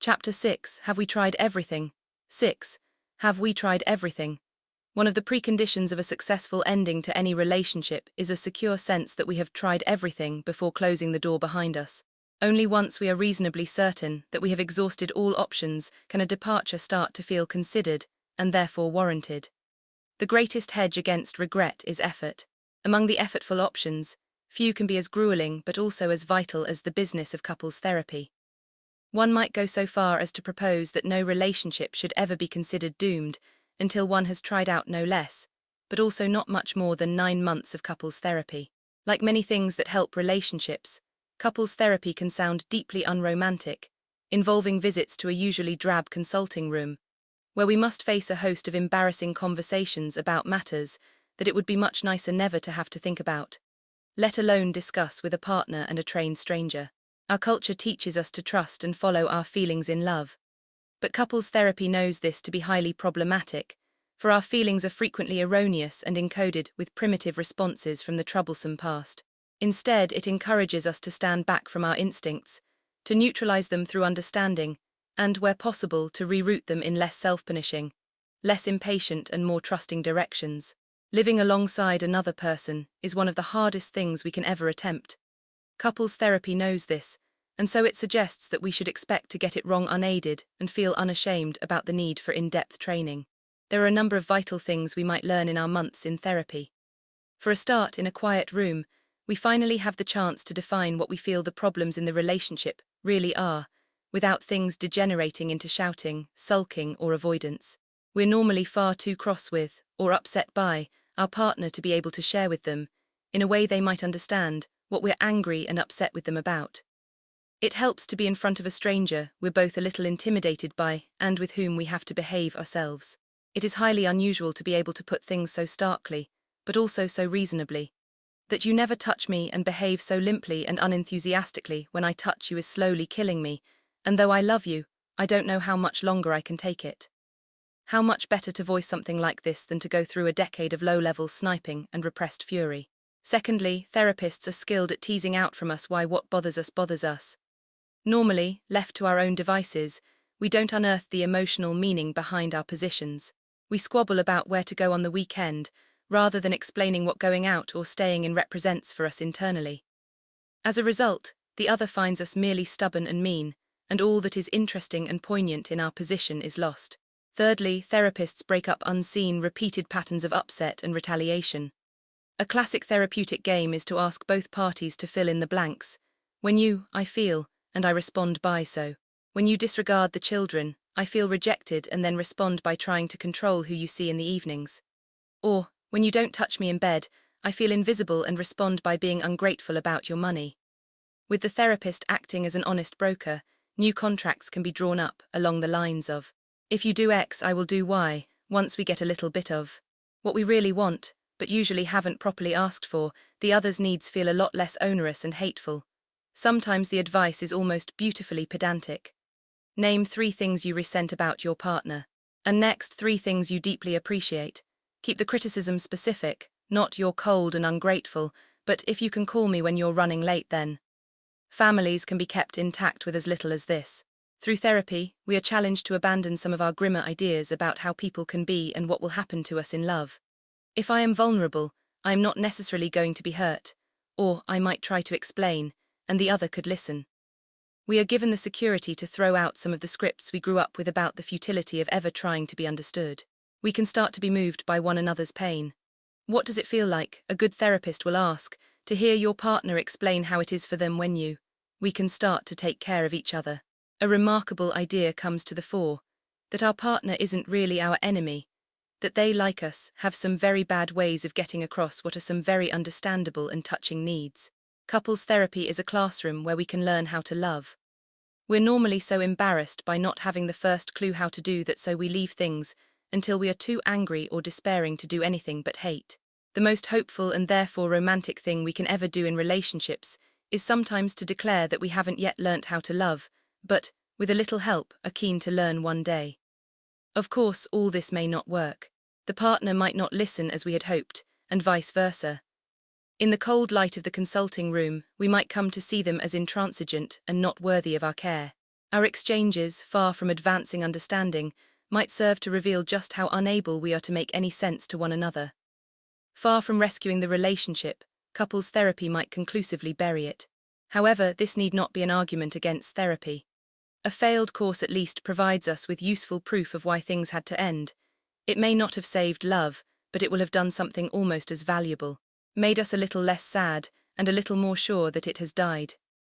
Chapter 6. Have we tried everything? 6. Have we tried everything? One of the preconditions of a successful ending to any relationship is a secure sense that we have tried everything before closing the door behind us. Only once we are reasonably certain that we have exhausted all options can a departure start to feel considered and therefore warranted. The greatest hedge against regret is effort. Among the effortful options, few can be as grueling but also as vital as the business of couples therapy. One might go so far as to propose that no relationship should ever be considered doomed until one has tried out no less, but also not much more than 9 months of couples therapy. Like many things that help relationships, couples therapy can sound deeply unromantic, involving visits to a usually drab consulting room, where we must face a host of embarrassing conversations about matters that it would be much nicer never to have to think about, let alone discuss with a partner and a trained stranger. Our culture teaches us to trust and follow our feelings in love. But couples therapy knows this to be highly problematic, for our feelings are frequently erroneous and encoded with primitive responses from the troublesome past. Instead, it encourages us to stand back from our instincts, to neutralize them through understanding, and, where possible, to reroute them in less self-punishing, less impatient and more trusting directions. Living alongside another person is one of the hardest things we can ever attempt. Couples therapy knows this, and so it suggests that we should expect to get it wrong unaided and feel unashamed about the need for in-depth training. There are a number of vital things we might learn in our months in therapy. For a start, in a quiet room, we finally have the chance to define what we feel the problems in the relationship really are, without things degenerating into shouting, sulking, or avoidance. We're normally far too cross with, or upset by, our partner to be able to share with them, in a way they might understand, what we're angry and upset with them about. It helps to be in front of a stranger we're both a little intimidated by and with whom we have to behave ourselves. It is highly unusual to be able to put things so starkly, but also so reasonably. That you never touch me and behave so limply and unenthusiastically when I touch you is slowly killing me, and though I love you, I don't know how much longer I can take it. How much better to voice something like this than to go through a decade of low-level sniping and repressed fury. Secondly, therapists are skilled at teasing out from us why what bothers us. Normally, left to our own devices, we don't unearth the emotional meaning behind our positions. We squabble about where to go on the weekend, rather than explaining what going out or staying in represents for us internally. As a result, the other finds us merely stubborn and mean, and all that is interesting and poignant in our position is lost. Thirdly, therapists break up unseen, repeated patterns of upset and retaliation. A classic therapeutic game is to ask both parties to fill in the blanks. When you, I feel, and I respond by so. When you disregard the children, I feel rejected and then respond by trying to control who you see in the evenings. Or, when you don't touch me in bed, I feel invisible and respond by being ungrateful about your money. With the therapist acting as an honest broker, new contracts can be drawn up along the lines of, if you do X, I will do Y, once we get a little bit of what we really want, but usually haven't properly asked for. The other's needs feel a lot less onerous and hateful. Sometimes the advice is almost beautifully pedantic. Name 3 things you resent about your partner. And next, 3 things you deeply appreciate. Keep the criticism specific, not "you're cold and ungrateful," but "if you can call me when you're running late then." Families can be kept intact with as little as this. Through therapy, we are challenged to abandon some of our grimmer ideas about how people can be and what will happen to us in love. If I am vulnerable, I am not necessarily going to be hurt, or I might try to explain, and the other could listen. We are given the security to throw out some of the scripts we grew up with about the futility of ever trying to be understood. We can start to be moved by one another's pain. What does it feel like, a good therapist will ask, to hear your partner explain how it is for them when you? We can start to take care of each other. A remarkable idea comes to the fore, that our partner isn't really our enemy, that they, like us, have some very bad ways of getting across what are some very understandable and touching needs. Couples therapy is a classroom where we can learn how to love. We're normally so embarrassed by not having the first clue how to do that, so we leave things until we are too angry or despairing to do anything but hate. The most hopeful and therefore romantic thing we can ever do in relationships is sometimes to declare that we haven't yet learnt how to love, but, with a little help, are keen to learn one day. Of course, all this may not work. The partner might not listen as we had hoped, and vice versa. In the cold light of the consulting room, we might come to see them as intransigent and not worthy of our care. Our exchanges, far from advancing understanding, might serve to reveal just how unable we are to make any sense to one another. Far from rescuing the relationship, couples therapy might conclusively bury it. However, this need not be an argument against therapy. A failed course at least provides us with useful proof of why things had to end. It may not have saved love, but it will have done something almost as valuable, made us a little less sad, and a little more sure that it has died.